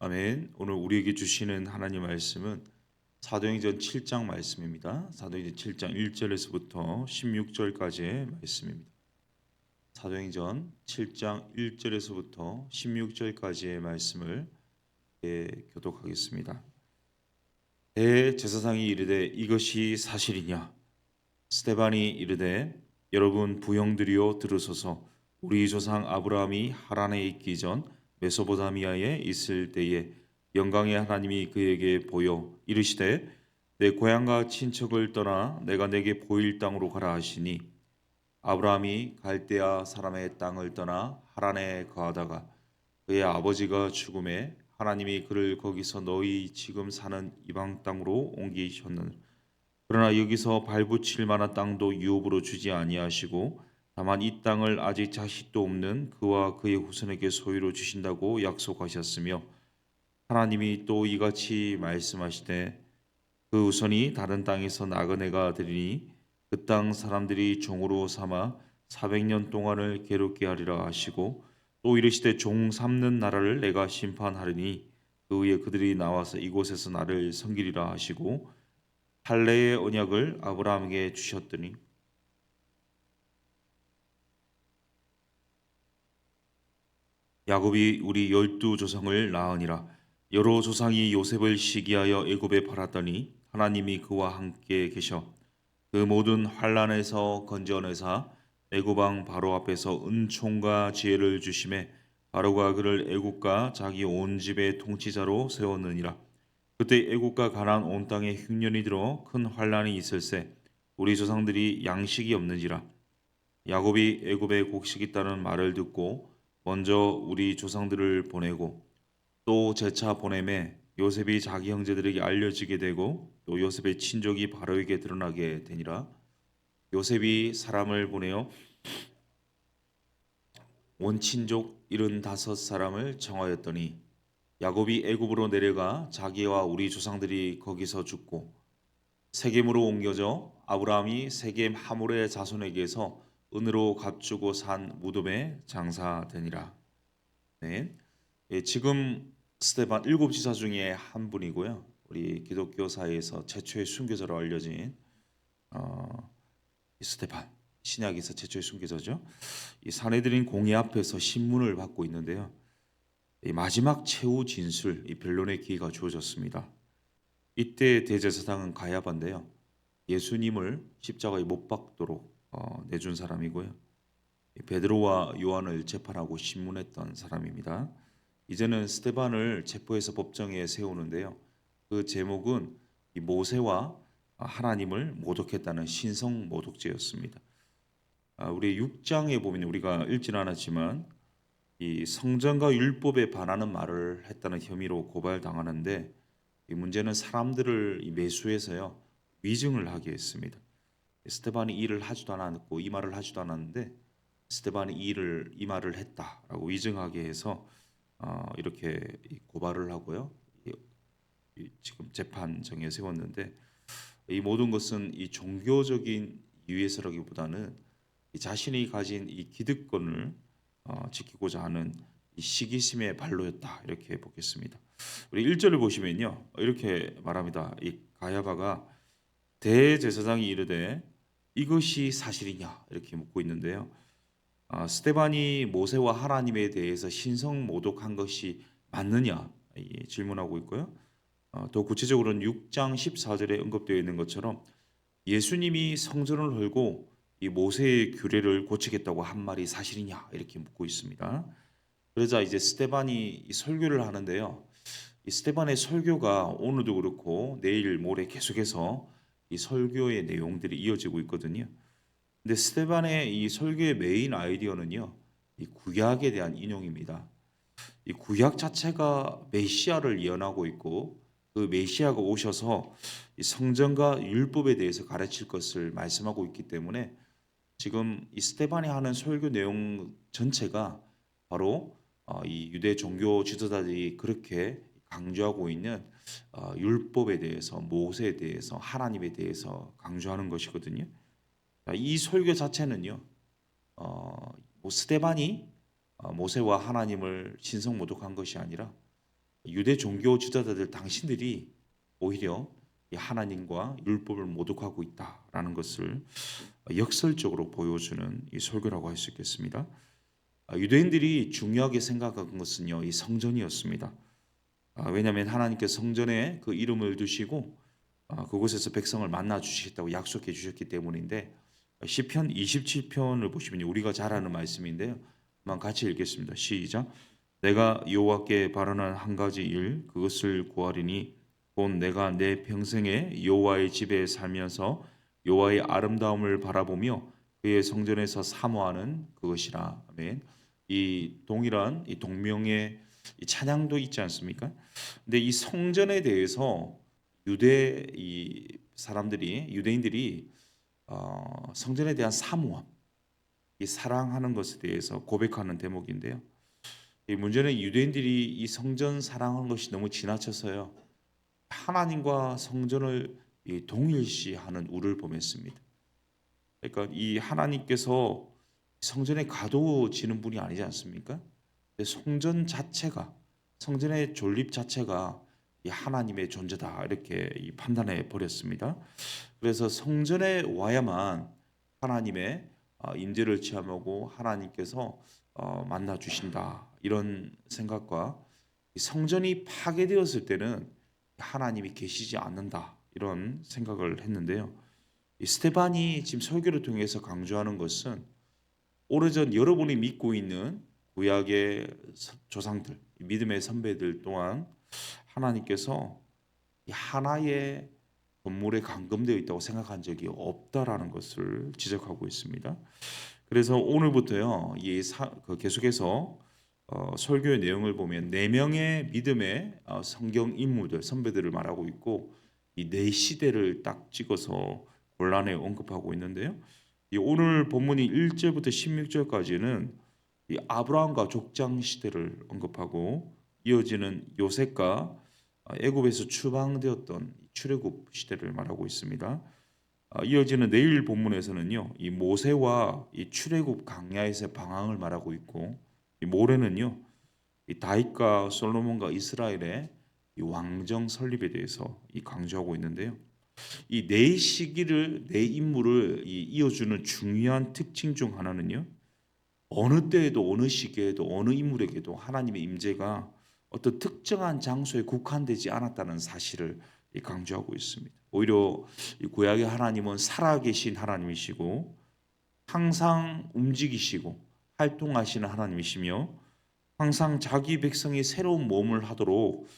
아멘. 오늘 우리에게 주시는 하나님 말씀은 사도행전 7장 말씀입니다. 사도행전 7장 1절에서부터 16절까지의 말씀입니다. 사도행전 7장 1절에서부터 16절까지의 말씀을 교독하겠습니다. 대제사장이 이르되 이것이 사실이냐? 스데반이 이르되 여러분 부형들이여 들으소서. 우리 조상 아브라함이 하란에 있기 전 메소포타미아에 있을 때에 영광의 하나님이 그에게 보여 이르시되 내 고향과 친척을 떠나 내가 내게 보일 땅으로 가라 하시니 아브라함이 갈대아 사람의 땅을 떠나 하란에 거하다가 그의 아버지가 죽음에 하나님이 그를 거기서 너희 지금 사는 이방 땅으로 옮기셨느니라. 그러나 여기서 발붙일 만한 땅도 유업으로 주지 아니하시고 다만 이 땅을 아직 자식도 없는 그와 그의 후손에게 소유로 주신다고 약속하셨으며 하나님이 또 이같이 말씀하시되 그 후손이 다른 땅에서 나그네가 되리니 그 땅 사람들이 종으로 삼아 400년 동안을 괴롭게 하리라 하시고 또 이르시되 종 삼는 나라를 내가 심판하리니 그 후에 그들이 나와서 이곳에서 나를 섬기리라 하시고 할례의 언약을 아브라함에게 주셨더니 야곱이 우리 12조상을 낳으니라. 여러 조상이 요셉을 시기하여 애굽에 팔았더니 하나님이 그와 함께 계셔 그 모든 환란에서 건져내사 애굽 왕 바로 앞에서 은총과 지혜를 주심에 바로가 그를 애굽과 자기 온 집의 통치자로 세웠느니라. 그때 애국과 가나안 온 땅에 흉년이 들어 큰 환란이 있을세 우리 조상들이 양식이 없는지라. 야곱이 애굽에 곡식이 있다는 말을 듣고 먼저 우리 조상들을 보내고 또 재차 보내매 요셉이 자기 형제들에게 알려지게 되고 또 요셉의 친족이 바로에게 드러나게 되니라. 요셉이 사람을 보내어 원친족 75사람을 청하였더니 야곱이 애굽으로 내려가 자기와 우리 조상들이 거기서 죽고 세겜으로 옮겨져 아브라함이 세겜 하몰의 자손에게서 은으로 값주고 산 무덤에 장사되니라. 네. 지금 스데반 일곱 지사 중에 한 분이고요. 우리 기독교사에서 최초의 순교자로 알려진 스데반 신약에서 최초의 순교자죠. 이 사내들인 공회 앞에서 신문을 받고 있는데요. 이 마지막 최후 진술, 이 변론의 기회가 주어졌습니다. 이때 대제사장은 가야바인데요. 예수님을 십자가에 못 박도록 내준 사람이고요. 베드로와 요한을 재판하고 신문했던 사람입니다. 이제는 스데반을 체포해서 법정에 세우는데요. 그 제목은 이 모세와 하나님을 모독했다는 신성 모독죄였습니다. 우리 6장에 보면 우리가 읽지는 않았지만 이 성전과 율법에 반하는 말을 했다는 혐의로 고발당하는데 이 문제는 사람들을 매수해서요 위증을 하게 했습니다. 스데반이 이 일을 하지도 않았고 이 말을 하지도 않았는데 스데반이 이 말을 했다라고 위증하게 해서 이렇게 고발을 하고요. 지금 재판정에 세웠는데 이 모든 것은 이 종교적인 이유에서라기보다는 이 자신이 가진 이 기득권을 지키고자 하는 이 시기심의 발로였다 이렇게 보겠습니다. 우리 1절을 보시면요 이렇게 말합니다. 이 가야바가 대제사장이 이르되 이것이 사실이냐 이렇게 묻고 있는데요. 스데반이 모세와 하나님에 대해서 신성 모독한 것이 맞느냐 질문하고 있고요. 더 구체적으로는 6장 14절에 언급되어 있는 것처럼 예수님이 성전을 헐고 이 모세의 규례를 고치겠다고 한 말이 사실이냐 이렇게 묻고 있습니다. 그러자 이제 스데반이 설교를 하는데요. 이 스데반의 설교가 오늘도 그렇고 내일 모레 계속해서 이 설교의 내용들이 이어지고 있거든요. 근데 스데반의 이 설교의 메인 아이디어는요. 이 구약에 대한 인용입니다. 이 구약 자체가 메시아를 예언하고 있고 그 메시아가 오셔서 이 성전과 율법에 대해서 가르칠 것을 말씀하고 있기 때문에 지금 이 스데반이 하는 설교 내용 전체가 바로 이 유대 종교 지도자들이 그렇게 강조하고 있는 율법에 대해서 모세에 대해서 하나님에 대해서 강조하는 것이거든요. 이 설교 자체는요. 뭐 스데반이 모세와 하나님을 신성 모독한 것이 아니라 유대 종교 지도자들 당신들이 오히려 이 하나님과 율법을 모독하고 있다라는 것을 역설적으로 보여주는 이 설교라고 할 수 있겠습니다. 유대인들이 중요하게 생각한 것은요, 이 성전이었습니다. 왜냐하면 하나님께서 성전에 그 이름을 두시고 그곳에서 백성을 만나 주시겠다고 약속해 주셨기 때문인데, 시편 27편을 보시면 우리가 잘 아는 말씀인데요. 한번 같이 읽겠습니다. 시작. 내가 여호와께 바라는 한 가지 일 그것을 구하리니 곧 내가 내 평생에 여호와의 집에 살면서 여호와의 아름다움을 바라보며 그의 성전에서 사모하는 그것이라. 아멘. 이 동일한 이 동명의 이 찬양도 있지 않습니까? 근데 이 성전에 대해서 유대 이 사람들이 유대인들이 성전에 대한 사모함, 이 사랑하는 것에 대해서 고백하는 대목인데요. 이 문제는 유대인들이 이 성전 사랑하는 것이 너무 지나쳐서요, 하나님과 성전을 이 동일시하는 우를 범했습니다. 그러니까 이 하나님께서 성전에 가두어지는 분이 아니지 않습니까? 근데 성전 자체가, 성전의 존립 자체가 이 하나님의 존재다 이렇게 판단해 버렸습니다. 그래서 성전에 와야만 하나님의 임재를 체험하고 하나님께서 만나 주신다 이런 생각과, 성전이 파괴되었을 때는 하나님이 계시지 않는다 이런 생각을 했는데요. 이 스테반이 지금 설교를 통해서 강조하는 것은 오래전 여러분이 믿고 있는 구약의 조상들, 믿음의 선배들 또한 하나님께서 하나의 건물에 감금되어 있다고 생각한 적이 없다라는 것을 지적하고 있습니다. 그래서 오늘부터요, 계속해서 설교의 내용을 보면 네 명의 믿음의 성경 인물들, 선배들을 말하고 있고, 이 네 시대를 딱 찍어서 본란에 언급하고 있는데요. 이 오늘 본문이 1절부터 16절까지는 이 아브라함과 족장 시대를 언급하고, 이어지는 요셉과 애굽에서 추방되었던 출애굽 시대를 말하고 있습니다. 이어지는 내일 본문에서는요, 이 모세와 이 출애굽 광야에서 방황을 말하고 있고, 이 모레는요, 이 다윗과 솔로몬과 이스라엘의 이 왕정 설립에 대해서 이 강조하고 있는데요. 이 네 시기를, 네 인물을 이어주는 중요한 특징 중 하나는요, 어느 때에도 어느 시기에도 어느 인물에게도 하나님의 임재가 어떤 특정한 장소에 국한되지 않았다는 사실을 강조하고 있습니다. 오히려 이 구약의 하나님은 살아계신 하나님이시고 항상 움직이시고 활동하시는 하나님이시며 항상 자기 백성이 새로운 몸을 하도록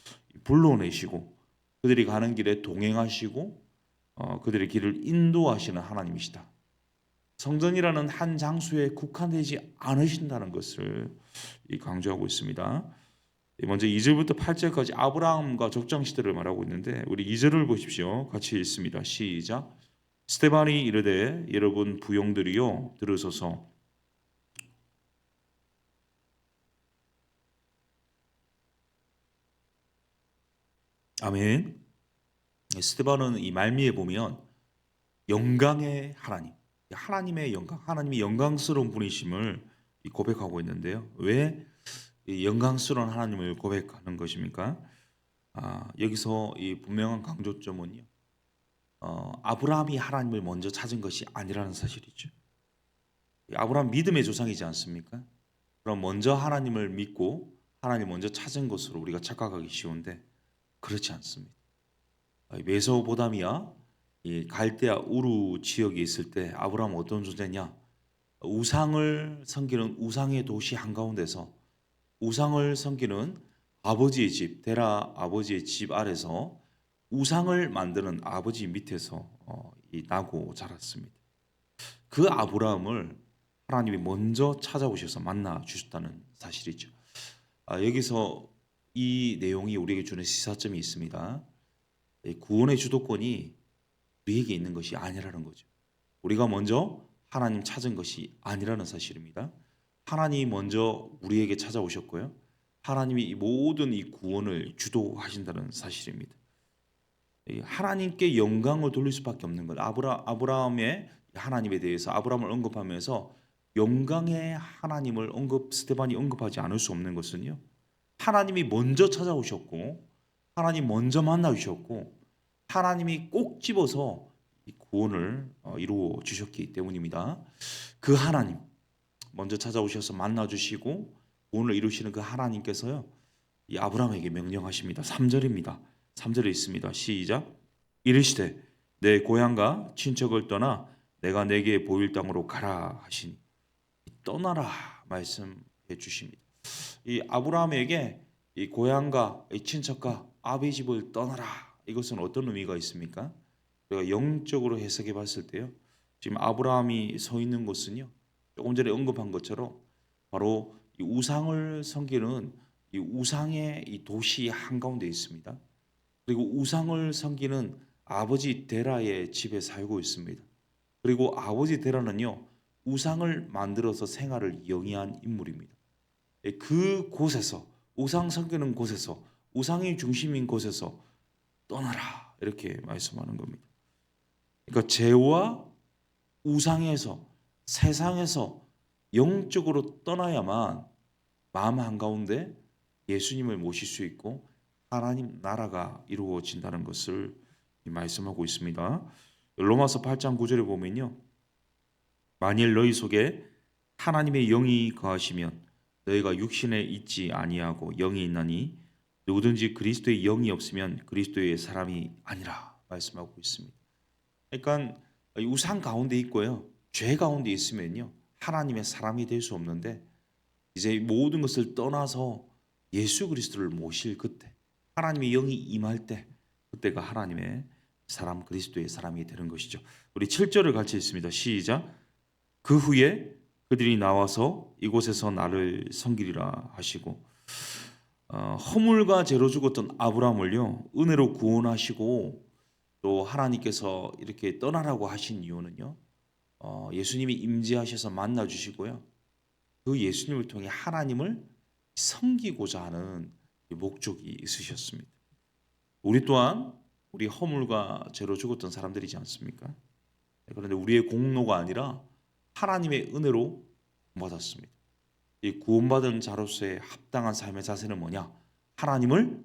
불러내시고 그들이 가는 길에 동행하시고 그들의 길을 인도하시는 하나님이시다. 성전이라는 한 장소에 국한되지 않으신다는 것을 강조하고 있습니다. 먼저 2절부터 8절까지 아브라함과 족장 시대를 말하고 있는데, 우리 2절을 보십시오. 같이 읽습니다. 시작. 스데반이 이르되 여러분 부용들이요 들으소서. 아멘. 스데반은 이 말미에 보면 영광의 하나님, 하나님의 영광, 하나님이 영광스러운 분이심을 고백하고 있는데요. 왜 영광스러운 하나님을 고백하는 것입니까? 여기서 이 분명한 강조점은요, 아브라함이 하나님을 먼저 찾은 것이 아니라는 사실이죠. 아브라함 믿음의 조상이지 않습니까? 그럼 먼저 하나님을 믿고 하나님 먼저 찾은 것으로 우리가 착각하기 쉬운데 그렇지 않습니다. 메소포타미아 이 갈대아 우루 지역에 있을 때 아브라함은 어떤 존재냐? 우상을 섬기는 우상의 도시 한가운데서 우상을 섬기는 아버지의 집, 데라 아버지의 집 아래서 우상을 만드는 아버지 밑에서 나고 자랐습니다. 그 아브라함을 하나님이 먼저 찾아오셔서 만나 주셨다는 사실이죠. 여기서 이 내용이 우리에게 주는 시사점이 있습니다. 구원의 주도권이 우리에게 있는 것이 아니라는 거죠. 우리가 먼저 하나님 찾은 것이 아니라는 사실입니다. 하나님이 먼저 우리에게 찾아오셨고요, 하나님이 이 모든 이 구원을 주도하신다는 사실입니다. 하나님께 영광을 돌릴 수밖에 없는 것. 아브라함의 하나님에 대해서 아브라함을 언급하면서 영광의 하나님을 스데반이 언급하지 않을 수 없는 것은요, 하나님이 먼저 찾아오셨고 하나님 먼저 만나 주셨고 하나님이 꼭 집어서 이 구원을 이루어 주셨기 때문입니다. 그 하나님 먼저 찾아오셔서 만나 주시고 구원을 이루시는 그 하나님께서요. 이 아브라함에게 명령하십니다. 3절입니다. 3절에 있습니다. 시작. 이르시되 내 고향과 친척을 떠나 내가 내게 보일 땅으로 가라 하시니 떠나라 말씀해 주십니다. 이 아브라함에게 이 고향과 이 친척과 아비 집을 떠나라. 이것은 어떤 의미가 있습니까? 우리가 영적으로 해석해 봤을 때요. 지금 아브라함이 서 있는 곳은요. 조금 전에 언급한 것처럼 바로 이 우상을 섬기는 이 우상의 이 도시 한가운데 있습니다. 그리고 우상을 섬기는 아버지 데라의 집에 살고 있습니다. 그리고 아버지 데라는요. 우상을 만들어서 생활을 영위한 인물입니다. 그 곳에서 우상 섬기는 곳에서 우상이 중심인 곳에서 떠나라 이렇게 말씀하는 겁니다. 그러니까 죄와 우상에서 세상에서 영적으로 떠나야만 마음 한가운데 예수님을 모실 수 있고 하나님 나라가 이루어진다는 것을 말씀하고 있습니다. 로마서 8장 9절에 보면요. 만일 너희 속에 하나님의 영이 거하시면 너희가 육신에 있지 아니하고 영이 있나니 누구든지 그리스도의 영이 없으면 그리스도의 사람이 아니라 말씀하고 있습니다. 그러니까 우상 가운데 있고요. 죄 가운데 있으면요. 하나님의 사람이 될 수 없는데 이제 모든 것을 떠나서 예수 그리스도를 모실 그때 하나님의 영이 임할 때 그때가 하나님의 사람 그리스도의 사람이 되는 것이죠. 우리 7절을 같이 읽습니다. 시작. 그 후에 그들이 나와서 이곳에서 나를 섬기리라 하시고 허물과 죄로 죽었던 아브라함을요 은혜로 구원하시고 또 하나님께서 이렇게 떠나라고 하신 이유는요 예수님이 임재하셔서 만나 주시고요 그 예수님을 통해 하나님을 섬기고자 하는 목적이 있으셨습니다. 우리 또한 우리 허물과 죄로 죽었던 사람들이지 않습니까? 그런데 우리의 공로가 아니라 하나님의 은혜로 구원받았습니다. 이 구원받은 자로서의 합당한 삶의 자세는 뭐냐? 하나님을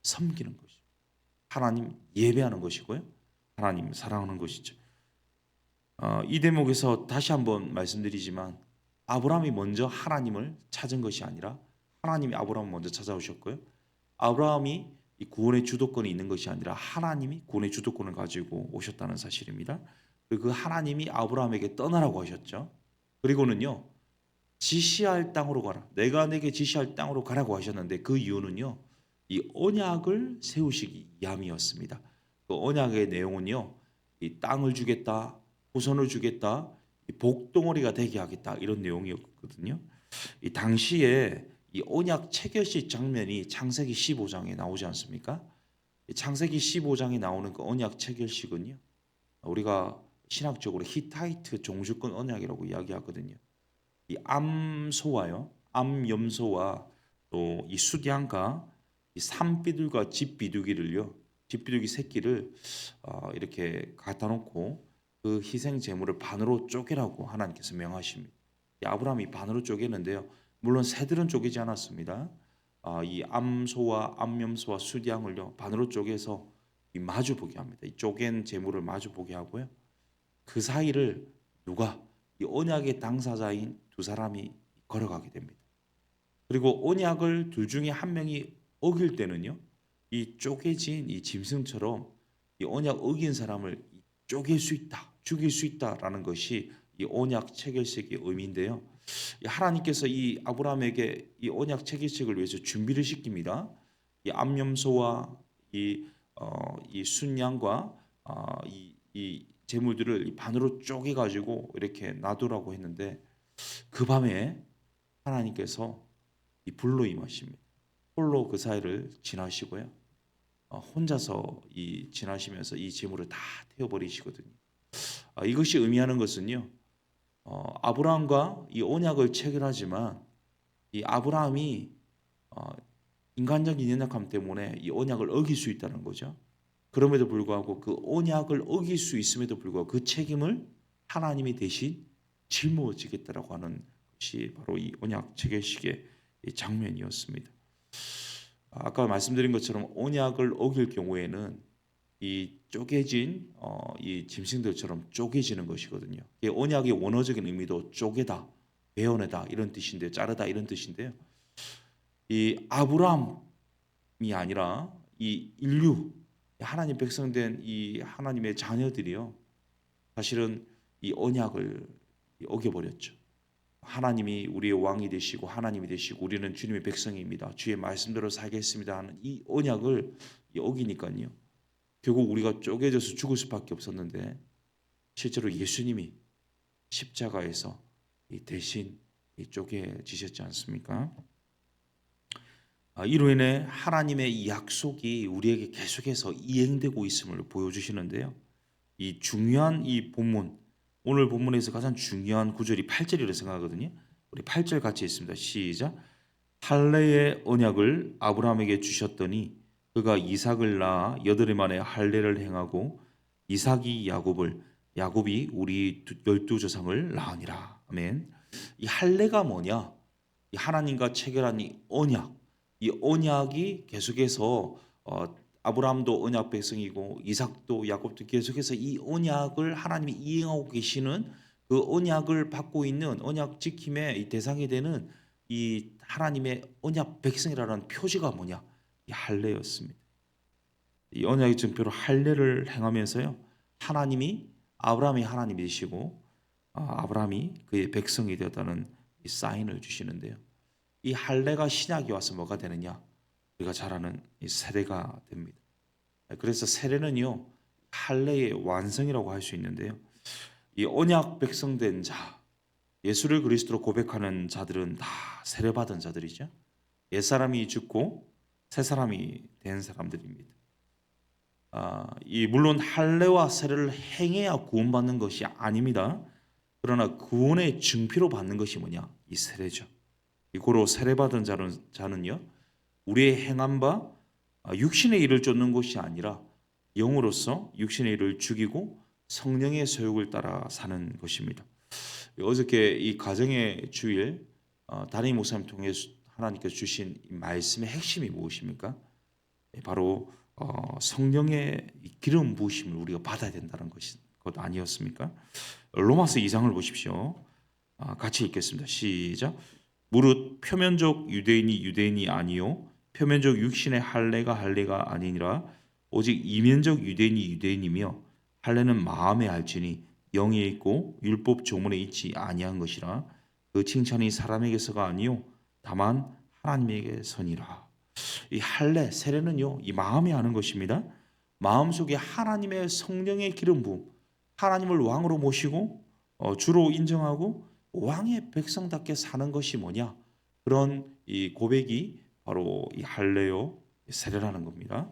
섬기는 것이죠. 하나님 예배하는 것이고요. 하나님 사랑하는 것이죠. 이 대목에서 다시 한번 말씀드리지만 아브라함이 먼저 하나님을 찾은 것이 아니라 하나님이 아브라함을 먼저 찾아오셨고요. 아브라함이 이 구원의 주도권이 있는 것이 아니라 하나님이 구원의 주도권을 가지고 오셨다는 사실입니다. 그리고 그 하나님이 아브라함에게 떠나라고 하셨죠. 그리고는요. 지시할 땅으로 가라. 내가 내게 지시할 땅으로 가라고 하셨는데 그 이유는요. 이 언약을 세우시기 위함이었습니다. 그 언약의 내용은요. 이 땅을 주겠다. 후손을 주겠다. 이 복덩어리가 되게 하겠다. 이런 내용이었거든요. 이 당시에 이 언약 체결식 장면이 창세기 15장에 나오지 않습니까? 창세기 15장에 나오는 그 언약 체결식은요. 우리가 신학적으로 히타이트 종주권 언약이라고 이야기하거든요. 이 암소와요, 암염소와 또 이 수디안과 이 산비둘과 집비둘기를요, 집비둘기 새끼를 이렇게 갖다 놓고 그 희생 제물을 반으로 쪼개라고 하나님께서 명하십니다. 이 아브라함이 반으로 쪼개는데요, 물론 새들은 쪼개지 않았습니다. 이 암소와 암염소와 수디양을요 반으로 쪼개서 이 마주 보게 합니다. 이 쪼갠 제물을 마주 보게 하고요. 그 사이를 누가 이 언약의 당사자인 두 사람이 걸어가게 됩니다. 그리고 언약을 둘 중에 한 명이 어길 때는요, 이 쪼개진 이 짐승처럼 이 언약 어긴 사람을 쪼갤 수 있다, 죽일 수 있다라는 것이 이 언약 체결식의 의미인데요. 하나님께서 이 아브라함에게 이 언약 체결식을 위해서 준비를 시킵니다. 이 암염소와 이 순양과 이 제물들을 반으로 쪼개 가지고 이렇게 놔두라고 했는데 그 밤에 하나님께서 이 불로 임하십니다. 홀로 그 사이를 지나시고요. 혼자서 이 지나시면서 이 제물을 다 태워버리시거든요. 이것이 의미하는 것은요. 아브라함과 이 언약을 체결하지만 이 아브라함이 인간적인 연약함 때문에 이 언약을 어길 수 있다는 거죠. 그럼에도 불구하고 그 언약을 어길 수 있음에도 불구하고 그 책임을 하나님이 대신 짊어지겠다라고 하는 것이 바로 이 언약 체결식의 장면이었습니다. 아까 말씀드린 것처럼 언약을 어길 경우에는 이 쪼개진 이 짐승들처럼 쪼개지는 것이거든요. 이 언약의 원어적인 의미도 쪼개다, 베어내다 이런 뜻인데 자르다 이런 뜻인데요. 이 아브라함이 아니라 이 인류 하나님 백성된 이 하나님의 자녀들이요. 사실은 이 언약을 어겨버렸죠. 하나님이 우리의 왕이 되시고 하나님이 되시고 우리는 주님의 백성입니다. 주의 말씀대로 살겠습니다 하는 이 언약을 어기니까요. 결국 우리가 쪼개져서 죽을 수밖에 없었는데 실제로 예수님이 십자가에서 대신 쪼개지셨지 않습니까? 이로 인해 하나님의 이 약속이 우리에게 계속해서 이행되고 있음을 보여주시는데요. 이 중요한 이 본문, 오늘 본문에서 가장 중요한 구절이 8절이라고 생각하거든요. 우리 8절 같이 있습니다. 시작. 할례의 언약을 아브라함에게 주셨더니 그가 이삭을 낳아 여덟 만에 할례를 행하고 이삭이 야곱이 우리 12조상을 낳으니라. 아멘. 이 할례가 뭐냐? 이 하나님과 체결한 이 언약이 계속해서 아브라함도 언약 백성이고 이삭도 야곱도 계속해서 이 언약을 하나님이 이행하고 계시는 그 언약을 받고 있는 언약 지킴의 이 대상이 되는 이 하나님의 언약 백성이라는 표지가 뭐냐? 이 할례였습니다. 이 언약의 증표로 할례를 행하면서요. 하나님이 아브라함이 하나님이시고 아브라함이 그의 백성이 되었다는 이 사인을 주시는데요. 이 할례가 신약이 와서 뭐가 되느냐? 우리가 잘 아는 이 세례가 됩니다. 그래서 세례는요. 할례의 완성이라고 할 수 있는데요. 이 언약 백성된 자, 예수를 그리스도로 고백하는 자들은 다 세례받은 자들이죠. 옛사람이 죽고 새사람이 된 사람들입니다. 물론 할례와 세례를 행해야 구원받는 것이 아닙니다. 그러나 구원의 증표로 받는 것이 뭐냐? 이 세례죠. 고로 세례받은 자는요. 우리의 행한 바 육신의 일을 쫓는 것이 아니라 영으로서 육신의 일을 죽이고 성령의 소욕을 따라 사는 것입니다. 어저께 이 가정의 주일 담임 목사님 통해 하나님께서 주신 이 말씀의 핵심이 무엇입니까? 바로 성령의 기름 부으심을 우리가 받아야 된다는 것 아니었습니까? 로마서 2장을 보십시오. 같이 읽겠습니다. 시작. 무릇 표면적 유대인이 아니요 표면적 육신의 할례가 아니니라 오직 이면적 유대인이며 할례는 마음에 알지니 영에 있고 율법 조문에 있지 아니한 것이라 그 칭찬이 사람에게서가 아니요 다만 하나님에게서니라. 이 할례 세례는요 이 마음에 하는 것입니다. 마음속에 하나님의 성령의 기름 부음, 하나님을 왕으로 모시고 주로 인정하고 왕의 백성답게 사는 것이 뭐냐? 그런 이 고백이 바로 이 할례요 세례라는 겁니다.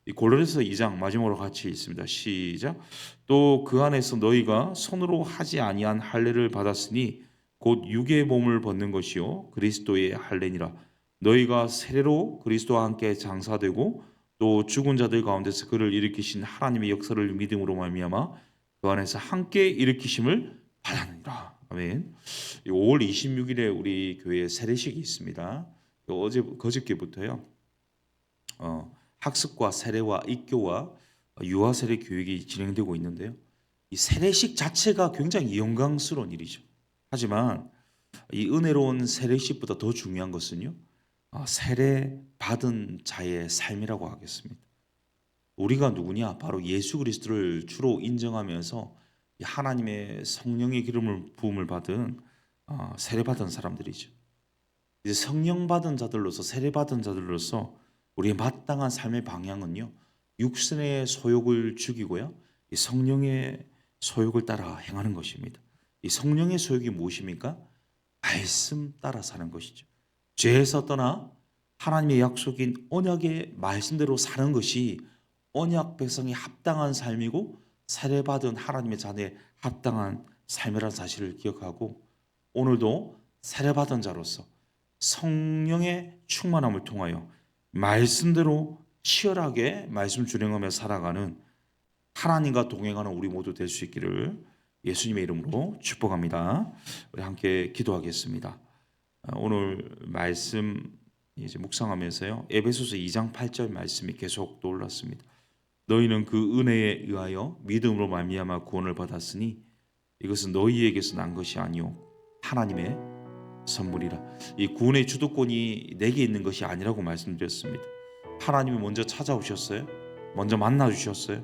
이 골로새서 2장 마지막으로 같이 있습니다. 시작. 또 그 안에서 너희가 손으로 하지 아니한 할례를 받았으니 곧 육의 몸을 벗는 것이요 그리스도의 할례니라. 너희가 세례로 그리스도와 함께 장사되고 또 죽은 자들 가운데서 그를 일으키신 하나님의 역사를 믿음으로 말미암아 그 안에서 함께 일으키심을 받았느니라. 아멘. 5월 26일에 우리 교회에 세례식이 있습니다. 그저께부터요. 학습과 세례와 입교와 유아 세례 교육이 진행되고 있는데요. 이 세례식 자체가 굉장히 영광스러운 일이죠. 하지만 이 은혜로운 세례식보다 더 중요한 것은요. 세례 받은 자의 삶이라고 하겠습니다. 우리가 누구냐? 바로 예수 그리스도를 주로 인정하면서 하나님의 성령의 기름을 부음을 받은 세례 받은 사람들이죠. 이제 성령 받은 자들로서 세례 받은 자들로서 우리의 마땅한 삶의 방향은요. 육신의 소욕을 죽이고요. 이 성령의 소욕을 따라 행하는 것입니다. 이 성령의 소욕이 무엇입니까? 말씀 따라 사는 것이죠. 죄에서 떠나 하나님의 약속인 언약의 말씀대로 사는 것이 언약 백성이 합당한 삶이고 세례받은 하나님의 자녀에 합당한 삶이라는 사실을 기억하고 오늘도 세례받은 자로서 성령의 충만함을 통하여 말씀대로 치열하게 말씀 준행하며 살아가는 하나님과 동행하는 우리 모두 될 수 있기를 예수님의 이름으로 축복합니다. 우리 함께 기도하겠습니다. 오늘 말씀 이제 묵상하면서요, 에베소서 2장 8절 말씀이 계속 떠올랐습니다. 너희는 그 은혜에 의하여 믿음으로 말미암아 구원을 받았으니 이것은 너희에게서 난 것이 아니요 하나님의 선물이라. 이 구원의 주도권이 내게 있는 것이 아니라고 말씀드렸습니다. 하나님이 먼저 찾아오셨어요. 먼저 만나 주셨어요.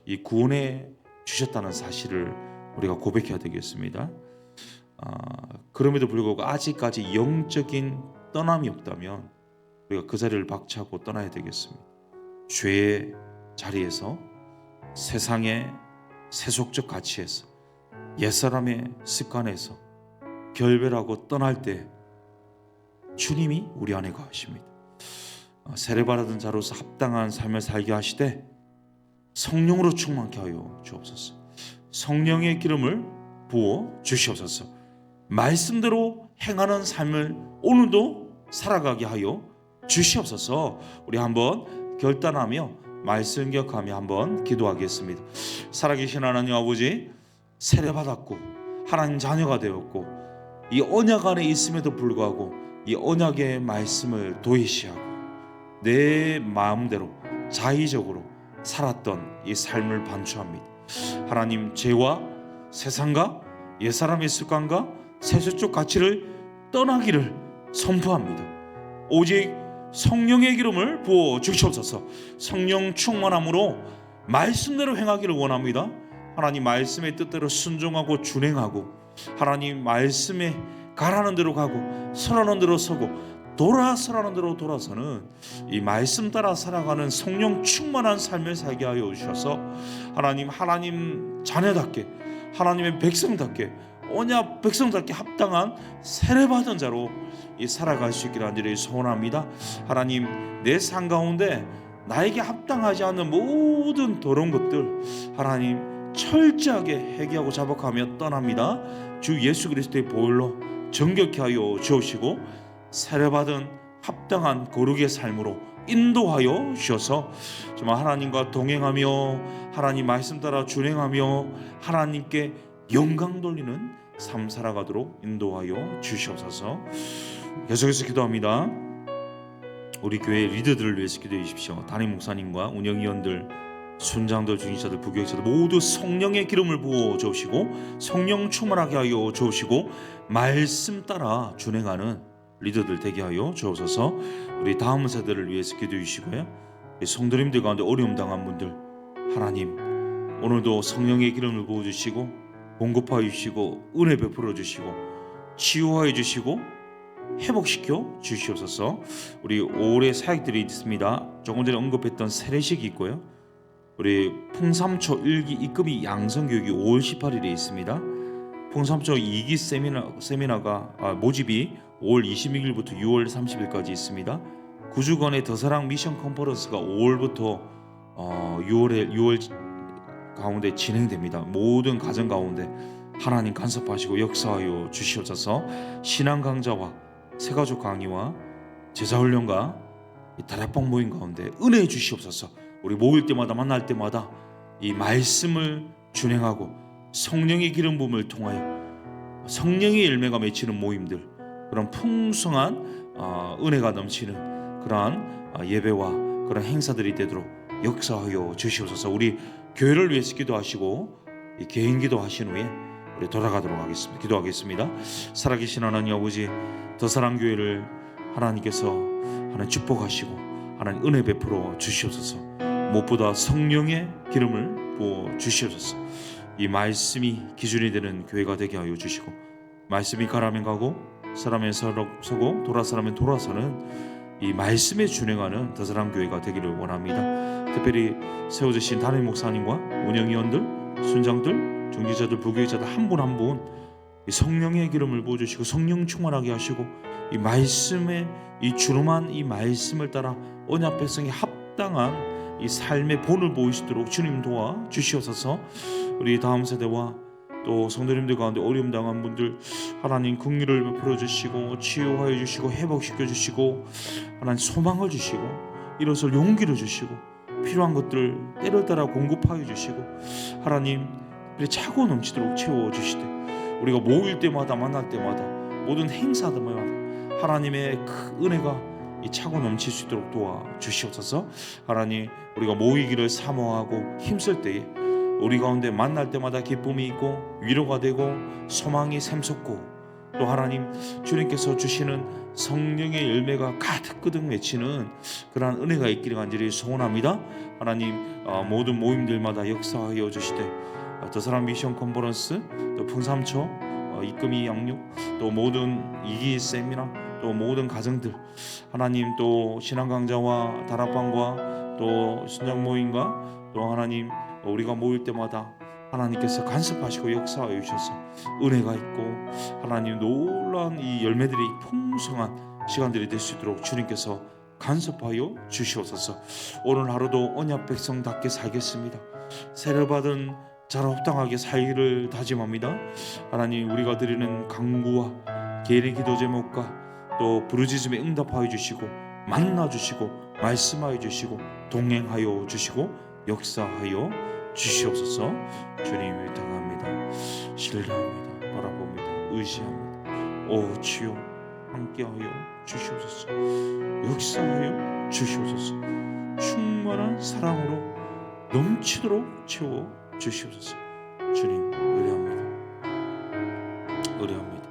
이 구원에 주셨다는 사실을 우리가 고백해야 되겠습니다. 그럼에도 불구하고 아직까지 영적인 떠남이 없다면 우리가 그 자리를 박차고 떠나야 되겠습니다. 죄의 자리에서, 세상의 세속적 가치에서, 옛사람의 습관에서 결별하고 떠날 때 주님이 우리 안에 거하십니다. 세례받은 자로서 합당한 삶을 살게 하시되 성령으로 충만케 하여 주옵소서. 성령의 기름을 부어 주시옵소서. 말씀대로 행하는 삶을 오늘도 살아가게 하여 주시옵소서. 우리 한번 결단하며 말씀 기억하며 한번 기도하겠습니다. 살아계신 하나님 아버지, 세례받았고 하나님 자녀가 되었고 이 언약 안에 있음에도 불구하고 이 언약의 말씀을 도외시하고 내 마음대로 자의적으로 살았던 이 삶을 반추합니다. 하나님, 죄와 세상과 옛사람의 습관과 세속적 가치를 떠나기를 선포합니다. 오직 성령의 기름을 부어 주시옵소서. 성령 충만함으로 말씀대로 행하기를 원합니다. 하나님 말씀의 뜻대로 순종하고 준행하고 하나님 말씀에 가라는 대로 가고 서라는 대로 서고 돌아서라는 대로 돌아서는 이 말씀 따라 살아가는 성령 충만한 삶을 살게 하여 주셔서 하나님 자녀답게, 하나님의 백성답게, 언약 백성답게 합당한 세례받은 자로 이 살아갈 수 있기를 간절히 소원합니다. 하나님, 내 삶 가운데 나에게 합당하지 않는 모든 더러운 것들 하나님 철저하게 회개하고 자복하며 떠납니다. 주 예수 그리스도의 보혈로 정결케 하여 주시고 세례받은 합당한 거룩의 삶으로 인도하여 주셔서 정말 하나님과 동행하며 하나님 말씀 따라 준행하며 하나님께 영광 돌리는 삶 살아가도록 인도하여 주시옵소서. 계속해서 기도합니다. 우리 교회 리더들을 위해서 기도해 주십시오. 담임 목사님과 운영위원들, 순장들, 중직자들, 부교육자들 모두 성령의 기름을 부어 주시고 성령 충만하게 하여 주시고 말씀 따라 준행하는 리더들 되게 하여 주옵소서. 우리 다음 세대를 위해서 기도해 주시고요. 성도님들 가운데 어려움 당한 분들 하나님 오늘도 성령의 기름을 부어 주시고 공급하여 주시고 은혜 베풀어 주시고 치유하여 주시고 회복시켜 주시옵소서. 우리 올해 사역들이 있습니다. 조금 전에 언급했던 세례식이 있고요. 우리 풍삼초 1기 입금이 양성교육이 5월 18일에 있습니다. 풍삼초 2기 세미나가 모집이 5월 26일부터 6월 30일까지 있습니다. 9주간의 더사랑 미션 컨퍼런스가 5월부터 6월 가운데 진행됩니다. 모든 가정 가운데 하나님 간섭하시고 역사하여 주시옵소서. 신앙 강좌와 새가족 강의와 제자훈련과 다락방 모임 가운데 은혜 주시옵소서. 우리 모일 때마다 만날 때마다 이 말씀을 준행하고 성령의 기름 부음을 통하여 성령의 열매가 맺히는 모임들, 그런 풍성한 은혜가 넘치는 그러한 예배와 그런 행사들이 되도록 역사하여 주시옵소서. 우리 교회를 위해서 기도하시고 개인 기도하신 후에 우리 돌아가도록 하겠습니다. 기도하겠습니다. 살아계신 하나님 아버지, 더사랑교회를 하나님께서 하나님 축복하시고 하나님 은혜 베풀어 주시옵소서. 무엇보다 성령의 기름을 부어 주시옵소서. 이 말씀이 기준이 되는 교회가 되게 하여 주시고 말씀이 가라면 가고 서라면 서고 돌아서라면 돌아서는 이 말씀에 준행하는 더사랑교회가 되기를 원합니다. 특별히 세워주신 담임 목사님과 운영위원들, 순장들, 중직자들, 부교육자들 한 분 한 분 성령의 기름을 부어주시고 성령 충만하게 하시고 이 말씀의 이 주름한 이 말씀을 따라 언약 백성이 합당한 이 삶의 본을 보이시도록 주님 도와 주시옵소서. 우리 다음 세대와 또 성도님들 가운데 어려움 당한 분들 하나님 긍휼을 베풀어 주시고 치유하여 주시고 회복시켜 주시고 하나님 소망을 주시고 일어설 용기를 주시고 필요한 것들 때를 따라 공급하여 주시고 하나님 차고 넘치도록 채워 주시되 우리가 모일 때마다 만날 때마다 모든 행사들마다 하나님의 그 은혜가 이 차고 넘칠 수 있도록 도와 주시옵소서. 하나님, 우리가 모이기를 사모하고 힘쓸 때에 우리 가운데 만날 때마다 기쁨이 있고 위로가 되고 소망이 샘솟고, 또 하나님 주님께서 주시는 성령의 열매가 가득가득 맺히는 그러한 은혜가 있기를 간절히 소원합니다. 하나님, 모든 모임들마다 역사하여 주시되, 더 사람 미션 컨퍼런스, 또 풍삼초 이금희 양육, 또 모든 이기 세미나, 또 모든 가정들, 하나님, 또 신앙 강좌와 다락방과 또 순장 모임과, 또 하나님 우리가 모일 때마다 하나님께서 간섭하시고 역사하여 주셔서 은혜가 있고 하나님 놀라운 이 열매들이 풍성한 시간들이 될 수 있도록 주님께서 간섭하여 주시옵소서. 오늘 하루도 언약 백성답게 살겠습니다. 세례받은 자로 합당하게 살기를 다짐합니다. 하나님, 우리가 드리는 강구와 계리 기도 제목과 또 부르짖음에 응답하여 주시고 만나 주시고 말씀하여 주시고 동행하여 주시고 역사하여 주시옵소서. 주님 위탁합니다. 신뢰합니다. 바라봅니다. 의지합니다. 오 주여, 함께하여 주시옵소서. 역사하여 주시옵소서. 충만한 사랑으로 넘치도록 채워 주시옵소서. 주님 의뢰합니다. 의뢰합니다.